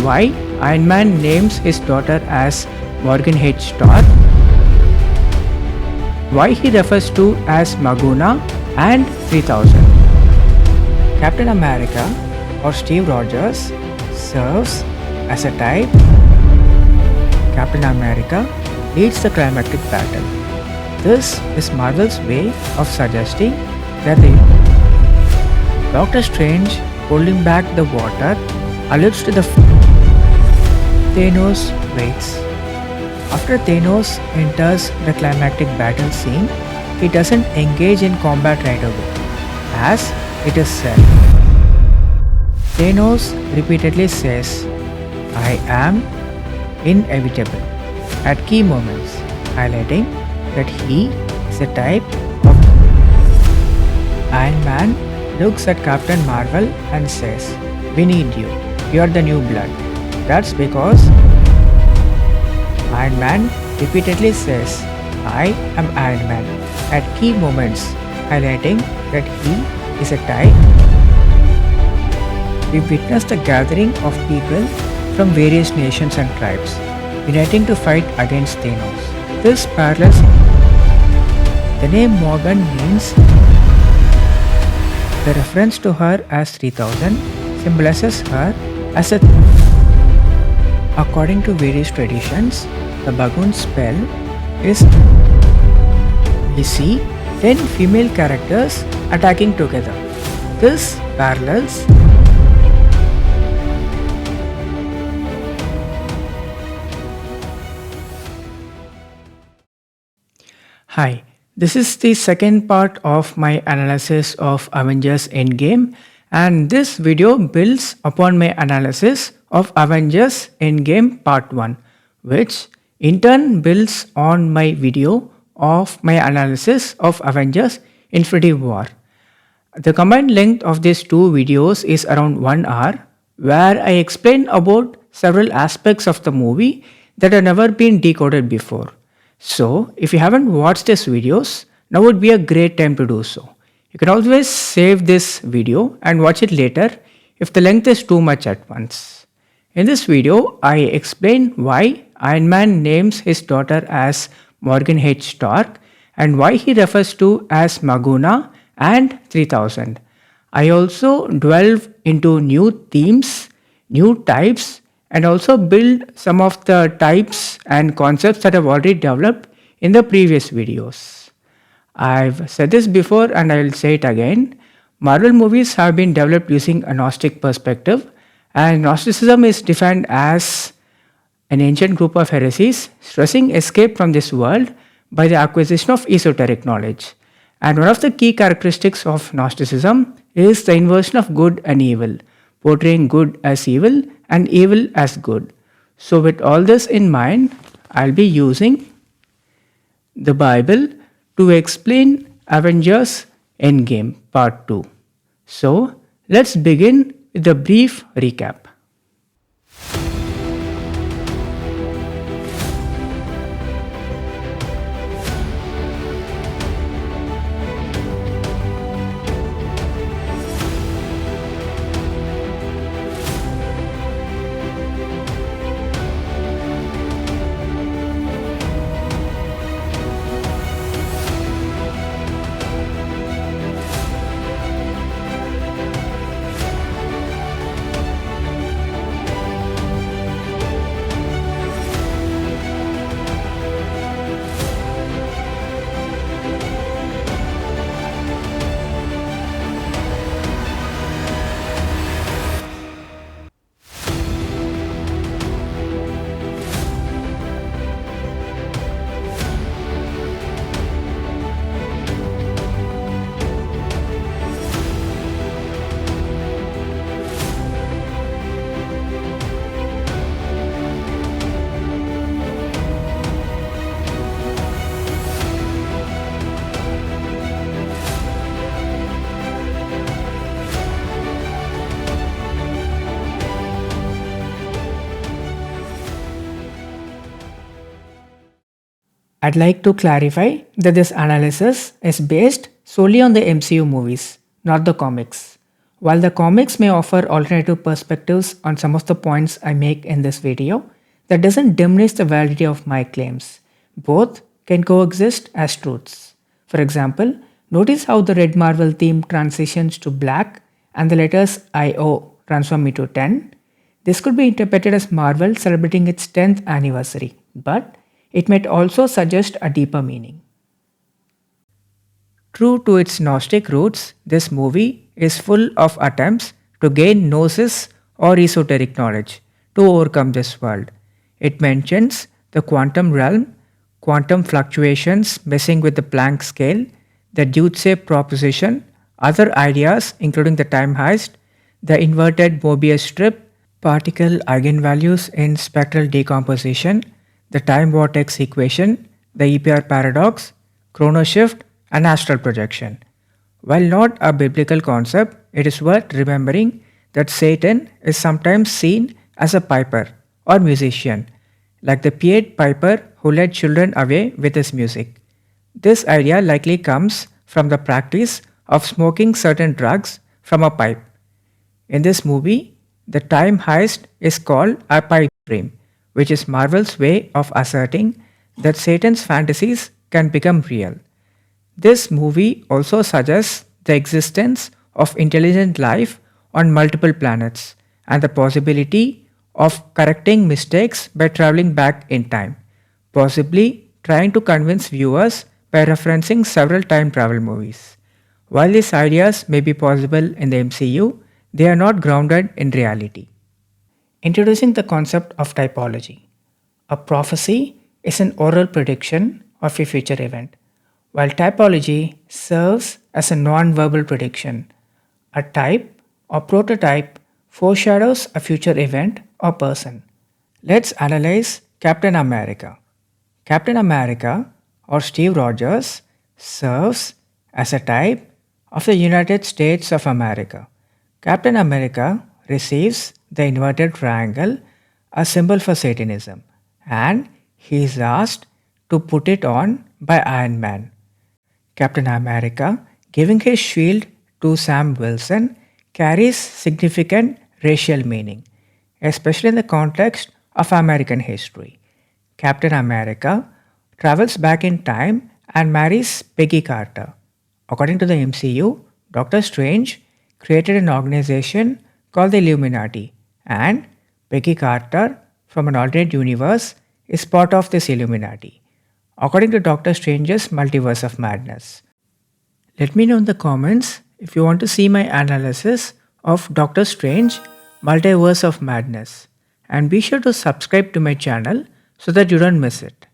why Ironman names his daughter as Morgan H. Stark, why he refers to as Maguna and 3000. Captain America or Steve Rogers serves as a type. Captain America leads the climactic battle. This is Marvel's way of suggesting that the Doctor Strange holding back the water alludes to the Thanos waits. After Thanos enters the climactic battle scene, he doesn't engage in combat right away, as it is said. Thanos repeatedly says, "I am inevitable" at key moments, highlighting that he is a type of Iron Man looks at Captain Marvel and says, "We need you. You're the new blood." That's because Iron Man repeatedly says, "I am Iron Man" at key moments, highlighting that he is a type. We witnessed a gathering of people from various nations and tribes, uniting to fight against Thanos. This parallels the name Morgan means the reference to her as 3000 symbolizes her as a. According to various traditions, the Bagun spell is we see 10 female characters attacking together. This parallels Hi, this is the second part of my analysis of Avengers Endgame, and this video builds upon my analysis of Avengers Endgame Part 1, which in turn builds on my video of my analysis of Avengers Infinity War. The combined length of these two videos is around 1 hour, where I explain about several aspects of the movie that have never been decoded before. So, if you haven't watched these videos, now would be a great time to do so. You can always save this video and watch it later if the length is too much at once. In this video, I explain why Iron Man names his daughter as Morgan H. Stark and why he refers to as Maguna and 3000. I also delve into new themes, new types, and also build some of the types and concepts that I've already developed in the previous videos. I've said this before and I'll say it again. Marvel movies have been developed using a Gnostic perspective, and Gnosticism is defined as an ancient group of heresies stressing escape from this world by the acquisition of esoteric knowledge. And one of the key characteristics of Gnosticism is the inversion of good and evil, portraying good as evil and evil as good. So with all this in mind, I'll be using the Bible to explain Avengers Endgame Part 2. So let's begin with a brief recap. I'd like to clarify that this analysis is based solely on the MCU movies, not the comics. While the comics may offer alternative perspectives on some of the points I make in this video, that doesn't diminish the validity of my claims. Both can coexist as truths. For example, notice how the red Marvel theme transitions to black and the letters IO transform into 10. This could be interpreted as Marvel celebrating its 10th anniversary, but it might also suggest a deeper meaning. True to its Gnostic roots, this movie is full of attempts to gain Gnosis or esoteric knowledge to overcome this world. It mentions the quantum realm, quantum fluctuations messing with the Planck scale, the Dutze proposition, other ideas including the time heist, the inverted Mobius strip, particle eigenvalues in spectral decomposition, the time vortex equation, the EPR paradox, chronoshift, and astral projection. While not a biblical concept, it is worth remembering that Satan is sometimes seen as a piper or musician, like the Pied Piper who led children away with his music. This idea likely comes from the practice of smoking certain drugs from a pipe. In this movie, the time heist is called a pipe dream, which is Marvel's way of asserting that Satan's fantasies can become real. This movie also suggests the existence of intelligent life on multiple planets and the possibility of correcting mistakes by traveling back in time, possibly trying to convince viewers by referencing several time travel movies. While these ideas may be possible in the MCU, they are not grounded in reality. Introducing the concept of typology. A prophecy is an oral prediction of a future event, while typology serves as a non-verbal prediction. A type or prototype foreshadows a future event or person. Let's analyze Captain America. Captain America, or Steve Rogers, serves as a type of the United States of America. Captain America receives the inverted triangle, a symbol for Satanism, and he is asked to put it on by Iron Man. Captain America, giving his shield to Sam Wilson, carries significant racial meaning, especially in the context of American history. Captain America travels back in time and marries Peggy Carter. According to the MCU, Doctor Strange created an organization called the Illuminati, and Peggy Carter from an alternate universe is part of this Illuminati, according to Doctor Strange's Multiverse of Madness. Let me know in the comments if you want to see my analysis of Doctor Strange Multiverse of Madness, and be sure to subscribe to my channel so that you don't miss it.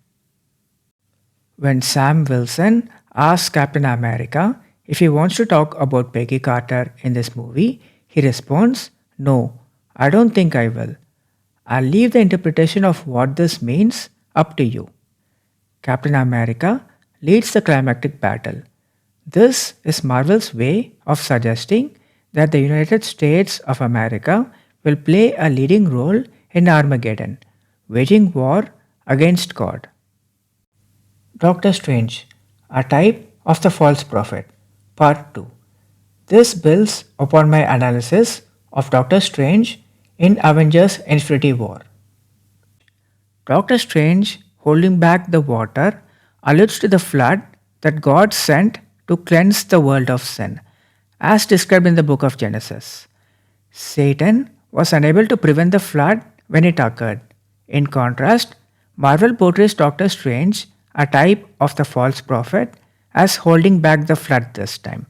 When Sam Wilson asks Captain America if he wants to talk about Peggy Carter in this movie, he responds, "No, I don't think I will. I'll leave the interpretation of what this means up to you." Captain America leads the climactic battle. This is Marvel's way of suggesting that the United States of America will play a leading role in Armageddon, waging war against God. Doctor Strange, a type of the false prophet, Part 2. This builds upon my analysis of Doctor Strange in Avengers Infinity War. Doctor Strange, holding back the water, alludes to the flood that God sent to cleanse the world of sin, as described in the book of Genesis. Satan was unable to prevent the flood when it occurred. In contrast, Marvel portrays Doctor Strange, a type of the false prophet, as holding back the flood this time.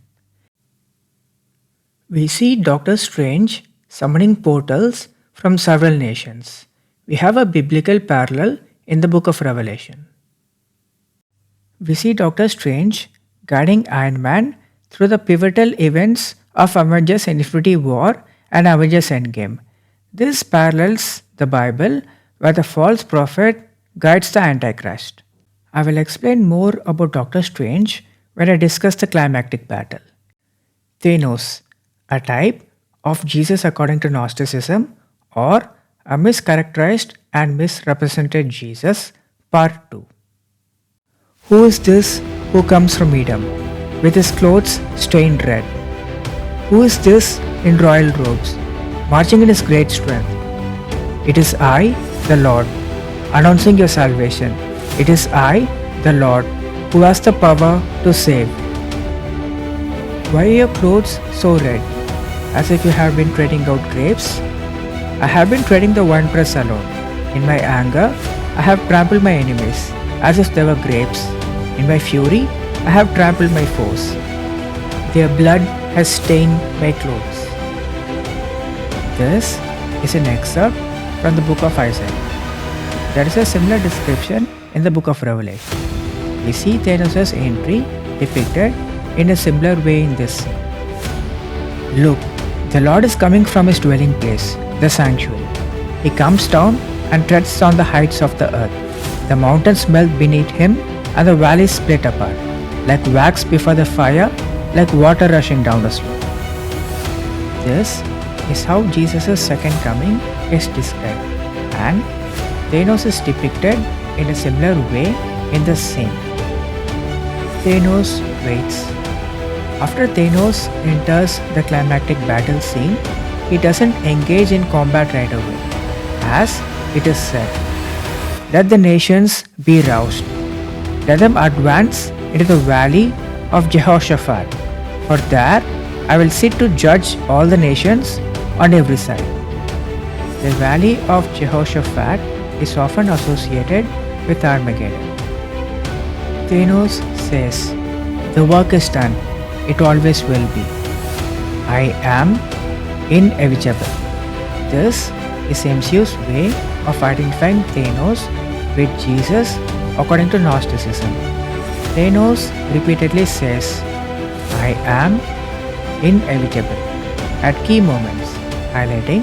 We see Doctor Strange summoning portals from several nations. We have a biblical parallel in the book of Revelation. We see Doctor Strange guiding Iron Man through the pivotal events of Avengers Infinity War and Avengers Endgame. This parallels the Bible, where the false prophet guides the Antichrist. I will explain more about Doctor Strange when I discuss the climactic battle. Thanos, a type of Jesus according to Gnosticism, or a mischaracterized and misrepresented Jesus, Part 2. Who is this who comes from Edom, with his clothes stained red? Who is this in royal robes, marching in his great strength. It is I, the Lord, announcing your salvation. It is I, the Lord, who has the power to save. Why are your clothes so red, as if you have been treading out grapes? I have been treading the winepress alone. In my anger, I have trampled my enemies, as if they were grapes. In my fury, I have trampled my foes. Their blood has stained my clothes. This is an excerpt from the book of Isaiah. There is a similar description in the book of Revelation. We see Thanos' entry depicted in a similar way in this scene. Look, the Lord is coming from his dwelling place, the sanctuary. He comes down and treads on the heights of the earth. The mountains melt beneath him and the valleys split apart, like wax before the fire, like water rushing down a slope. This is how Jesus' second coming is described, and Thanos is depicted in a similar way in the scene. Thanos waits. After Thanos enters the climactic battle scene, he doesn't engage in combat right away. As it is said, let the nations be roused. Let them advance into the valley of Jehoshaphat, for there I will sit to judge all the nations on every side. The valley of Jehoshaphat is often associated with Armageddon. Thanos says, the work is done, it always will be. I am inevitable. This is MCU's way of identifying Thanos with Jesus according to Gnosticism. Thanos repeatedly says, I am inevitable at key moments, highlighting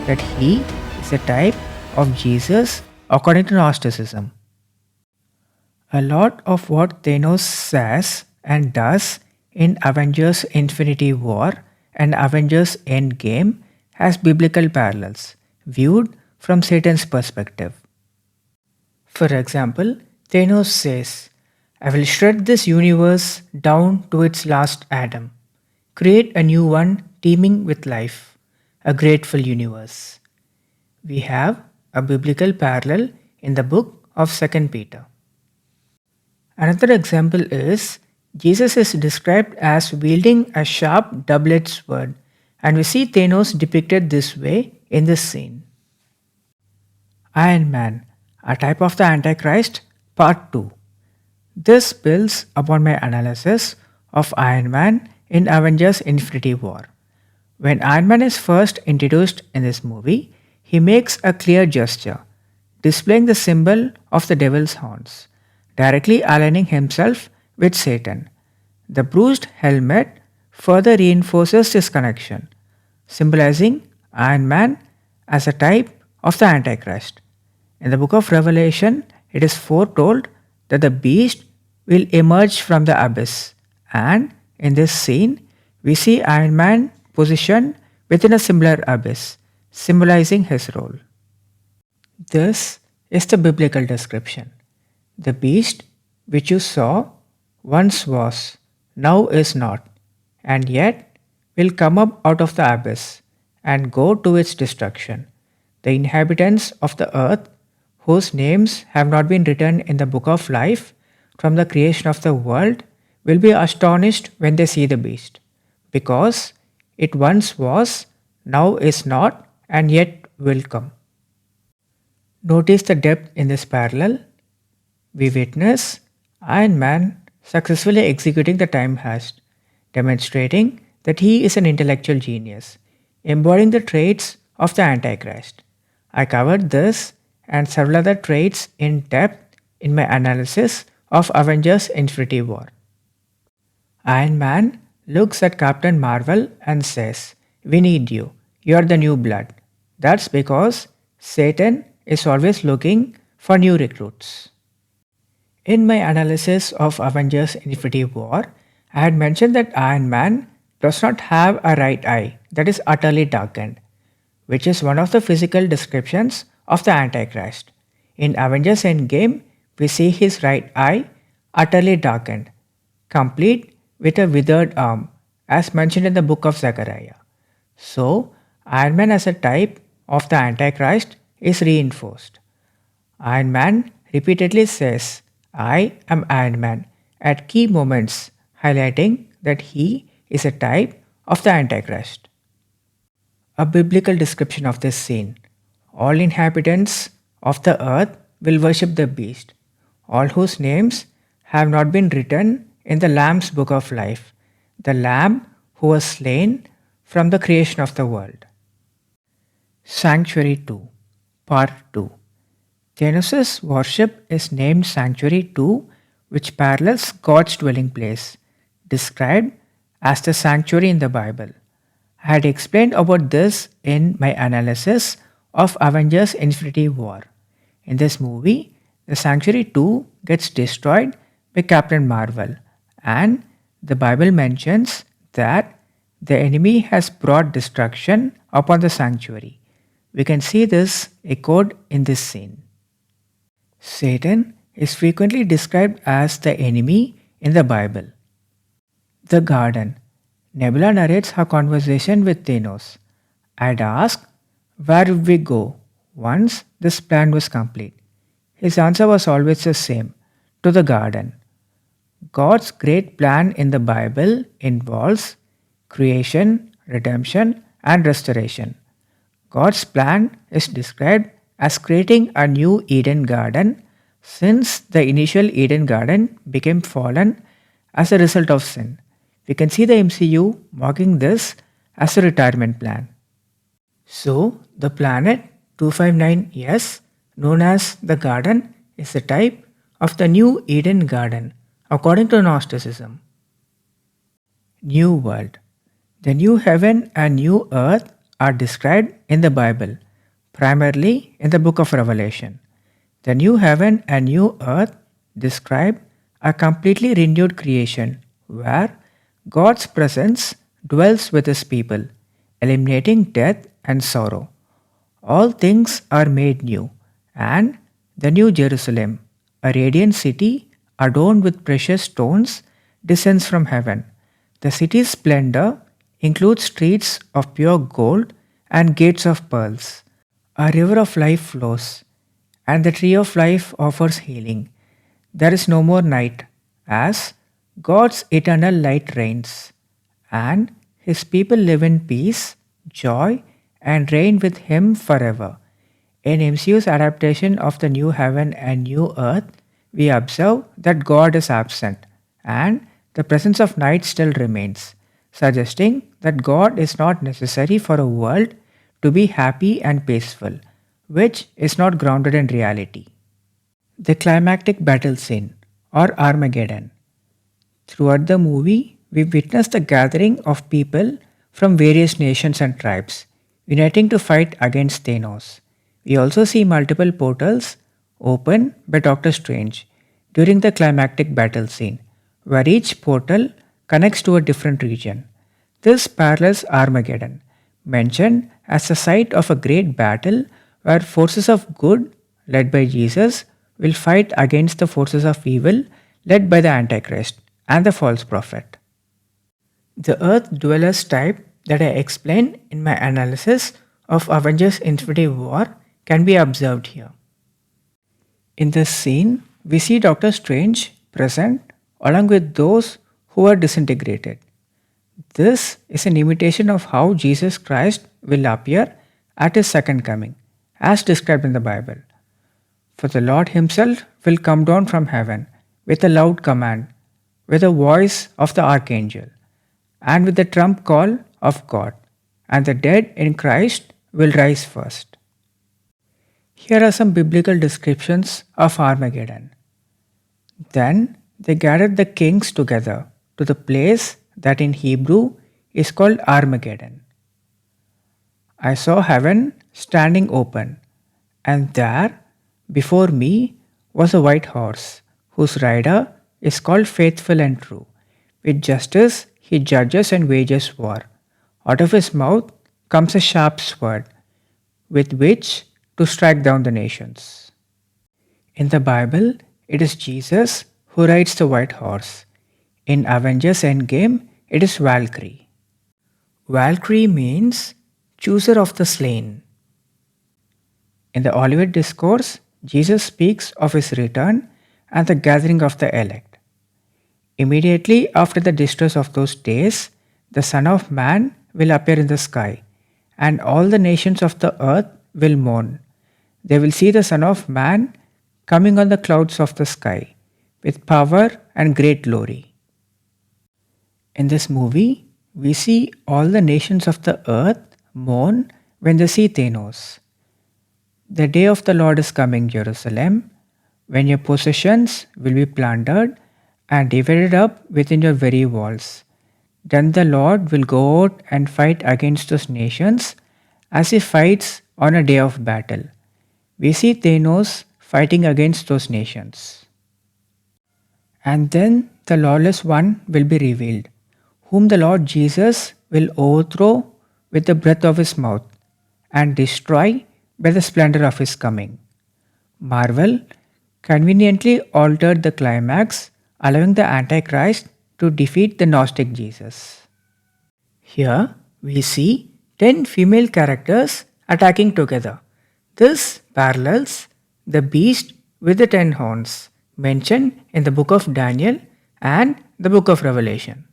that he is a type of Jesus according to Gnosticism. A lot of what Thanos says and does in Avengers Infinity War and Avengers Endgame has biblical parallels, viewed from Satan's perspective. For example, Thanos says, I will shred this universe down to its last atom, create a new one teeming with life, a grateful universe. We have a biblical parallel in the book of 2 Peter. Another example is Jesus is described as wielding a sharp double-edged sword, and we see Thanos depicted this way in this scene. Ironman, a type of the Antichrist, Part 2. This builds upon my analysis of Ironman in Avengers Infinity War. When Ironman is first introduced in this movie, he makes a clear gesture, displaying the symbol of the devil's horns, directly aligning himself with Satan. The bruised helmet further reinforces this connection, symbolizing Iron Man as a type of the Antichrist. In the book of Revelation, it is foretold that the beast will emerge from the abyss, and in this scene, we see Iron Man positioned within a similar abyss, symbolizing his role. This is the biblical description. The beast which you saw once was, now is not, and yet will come up out of the abyss and go to its destruction. The inhabitants of the earth, whose names have not been written in the book of life from the creation of the world, will be astonished when they see the beast, because it once was, now is not, and yet will come. Notice the depth in this parallel. We witness Iron Man successfully executing the time heist, demonstrating that he is an intellectual genius, embodying the traits of the Antichrist. I covered this and several other traits in depth in my analysis of Avengers Infinity War. Iron Man looks at Captain Marvel and says, we need you, you're the new blood. That's because Satan is always looking for new recruits. In my analysis of Avengers Infinity War, I had mentioned that Iron Man does not have a right eye that is utterly darkened, which is one of the physical descriptions of the Antichrist. In Avengers Endgame, we see his right eye utterly darkened, complete with a withered arm, as mentioned in the book of Zechariah. So, Ironman as a type of the Antichrist is reinforced. Iron Man repeatedly says, I am Iron Man at key moments, highlighting that he is a type of the Antichrist. A biblical description of this scene. All inhabitants of the earth will worship the beast, all whose names have not been written in the Lamb's book of life, the Lamb who was slain from the creation of the world. Sanctuary 2, Part 2. Thanos' worship is named Sanctuary 2, which parallels God's dwelling place, described as the sanctuary in the Bible. I had explained about this in my analysis of Avengers Infinity War. In this movie, the Sanctuary 2 gets destroyed by Captain Marvel, and the Bible mentions that the enemy has brought destruction upon the sanctuary. We can see this echoed in this scene. Satan is frequently described as the enemy in the Bible. The garden. Nebula narrates her conversation with Thanos. I'd ask, where would we go once this plan was complete? His answer was always the same, to the garden. God's great plan in the Bible involves creation, redemption, and restoration. God's plan is described as creating a new Eden garden since the initial Eden garden became fallen as a result of sin. We can see the MCU mocking this as a retirement plan. So, the planet 259S, known as the garden, is the type of the new Eden garden according to Gnosticism. New world. The new heaven and new earth are described in the Bible, primarily in the book of Revelation. The new heaven and new earth describe a completely renewed creation where God's presence dwells with his people, eliminating death and sorrow. All things are made new, and the New Jerusalem, a radiant city adorned with precious stones, descends from heaven. The city's splendor includes streets of pure gold and gates of pearls. A river of life flows, and the tree of life offers healing. There is no more night, as God's eternal light reigns, and his people live in peace, joy, and reign with him forever. In MCU's adaptation of the new heaven and new earth, we observe that God is absent, and the presence of night still remains, suggesting that God is not necessary for a world to be happy and peaceful, which is not grounded in reality. The climactic battle scene, or Armageddon. Throughout the movie, we witness the gathering of people from various nations and tribes, uniting to fight against Thanos. We also see multiple portals open by Doctor Strange during the climactic battle scene, where each portal connects to a different region. This parallels Armageddon, mentioned as the site of a great battle where forces of good, led by Jesus, will fight against the forces of evil, led by the Antichrist and the false prophet. The Earth Dwellers type that I explained in my analysis of Avengers Infinity War can be observed here. In this scene, we see Doctor Strange present along with those who are disintegrated. This is an imitation of how Jesus Christ will appear at his second coming, as described in the Bible. For the Lord himself will come down from heaven with a loud command, with the voice of the archangel, and with the trump call of God, and the dead in Christ will rise first. Here are some biblical descriptions of Armageddon. Then they gathered the kings together to the place that in Hebrew is called Armageddon. I saw heaven standing open, and there before me was a white horse, whose rider is called Faithful and True. With justice he judges and wages war. Out of his mouth comes a sharp sword, with which to strike down the nations. In the Bible, it is Jesus who rides the white horse. In Avengers Endgame, it is Valkyrie. Valkyrie means chooser of the slain. In the Olivet Discourse, Jesus speaks of his return and the gathering of the elect. Immediately after the distress of those days, the Son of Man will appear in the sky, and all the nations of the earth will mourn. They will see the Son of Man coming on the clouds of the sky, with power and great glory. In this movie, we see all the nations of the earth mourn when they see Thanos. The day of the Lord is coming, Jerusalem, when your possessions will be plundered and divided up within your very walls. Then the Lord will go out and fight against those nations as he fights on a day of battle. We see Thanos fighting against those nations. And then the lawless one will be revealed, whom the Lord Jesus will overthrow with the breath of his mouth and destroy by the splendor of his coming. Marvel conveniently altered the climax, allowing the Antichrist to defeat the Gnostic Jesus. Here we see 10 female characters attacking together. This parallels the beast with the 10 horns mentioned in the book of Daniel and the book of Revelation.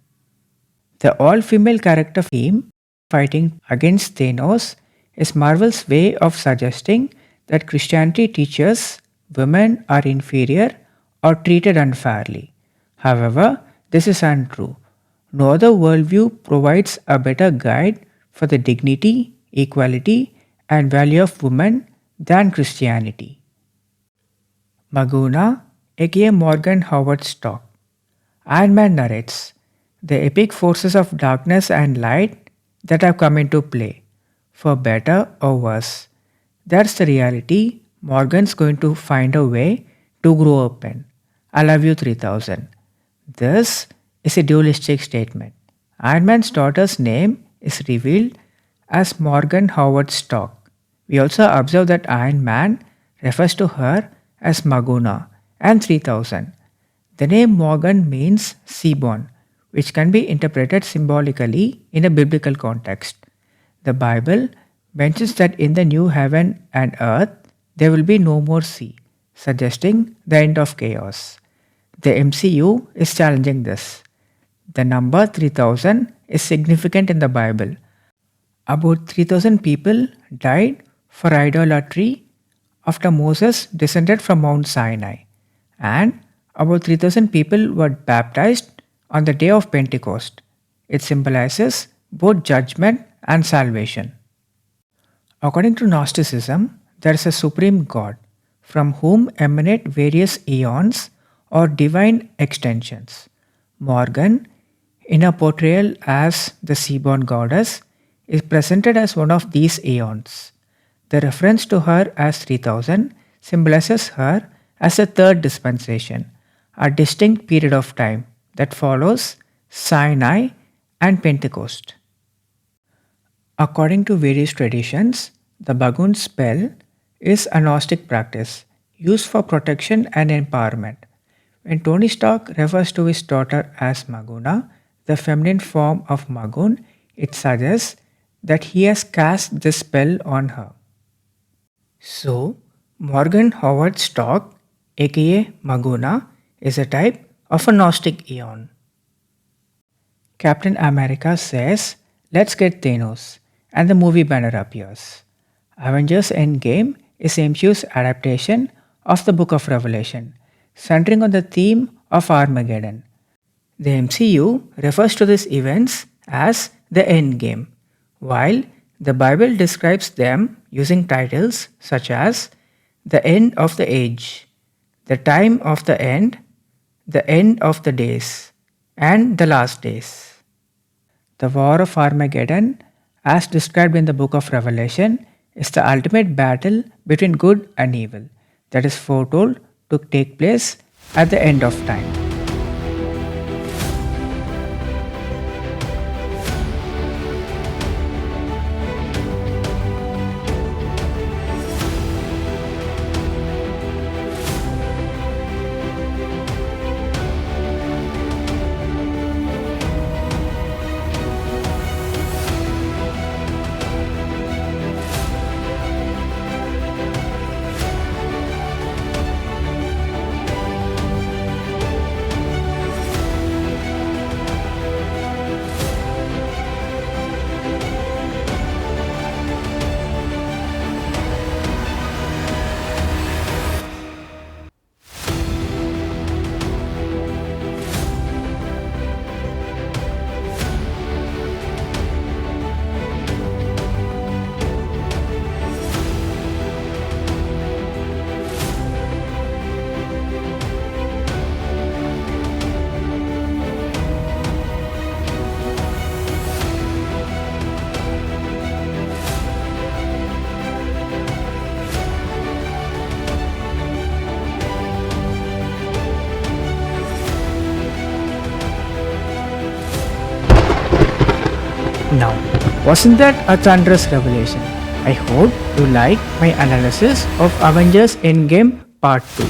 The all-female character team fighting against Thanos is Marvel's way of suggesting that Christianity teaches women are inferior or treated unfairly. However, this is untrue. No other worldview provides a better guide for the dignity, equality, and value of women than Christianity. Maguna, aka Morgan Howard Stock. Ironman narrates the epic forces of darkness and light that have come into play, for better or worse. That's the reality Morgan's going to find a way to grow up in. I love you 3000. This is a dualistic statement. Iron Man's daughter's name is revealed as Morgan Howard Stock. We also observe that Iron Man refers to her as Maguna and 3000. The name Morgan means seaborn, which can be interpreted symbolically in a biblical context. The Bible mentions that in the new heaven and earth there will be no more sea, suggesting the end of chaos. The MCU is challenging this. The number 3000 is significant in the Bible. About 3000 people died for idolatry after Moses descended from Mount Sinai, and about 3000 people were baptized on the day of Pentecost. It symbolizes both judgment and salvation. According to Gnosticism, there is a supreme God from whom emanate various eons or divine extensions. Morgan, in her portrayal as the seaborn goddess, is presented as one of these eons. The reference to her as 3000 symbolizes her as a third dispensation, a distinct period of time that follows Sinai and Pentecost. According to various traditions, the Bagun spell is a Gnostic practice used for protection and empowerment. When Tony Stark refers to his daughter as Maguna, the feminine form of Magun, it suggests that he has cast this spell on her. So, Morgan Howard Stock, aka Maguna, is a type of a Gnostic eon. Captain America says, "Let's get Thanos," and the movie banner appears. Avengers Endgame is MCU's adaptation of the Book of Revelation, centering on the theme of Armageddon. The MCU refers to these events as the Endgame, while the Bible describes them using titles such as the end of the age, the time of the end of the days, and the last days. The War of Armageddon, as described in the Book of Revelation, is the ultimate battle between good and evil that is foretold to take place at the end of time. Now, wasn't that a thunderous revelation? I hope you like my analysis of Avengers Endgame Part 2.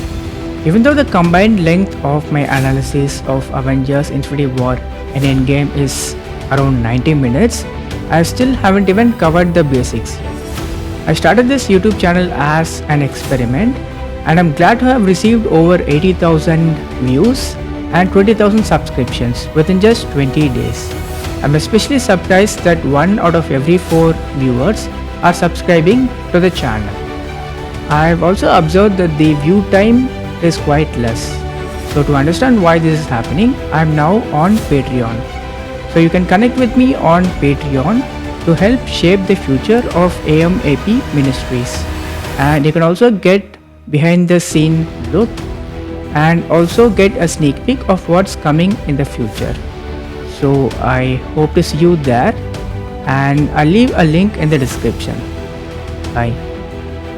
Even though the combined length of my analysis of Avengers Infinity War and Endgame is around 90 minutes, I still haven't even covered the basics yet. I started this YouTube channel as an experiment, and I'm glad to have received over 80,000 views and 20,000 subscriptions within just 20 days. I'm especially surprised that 1 out of every 4 viewers are subscribing to the channel. I've also observed that the view time is quite less. So to understand why this is happening, I'm now on Patreon. So you can connect with me on Patreon to help shape the future of AMAP Ministries. And you can also get behind the scene look and also get a sneak peek of what's coming in the future. So I hope to see you there, and I'll leave a link in the description. Bye.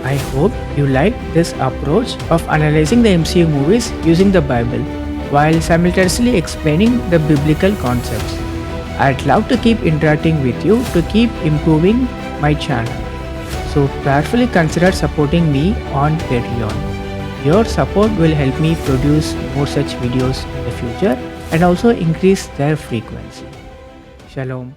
I hope you like this approach of analyzing the MCU movies using the Bible while simultaneously explaining the biblical concepts. I'd love to keep interacting with you to keep improving my channel. So prayerfully consider supporting me on Patreon. Your support will help me produce more such videos in the future and also increase their frequency. Shalom.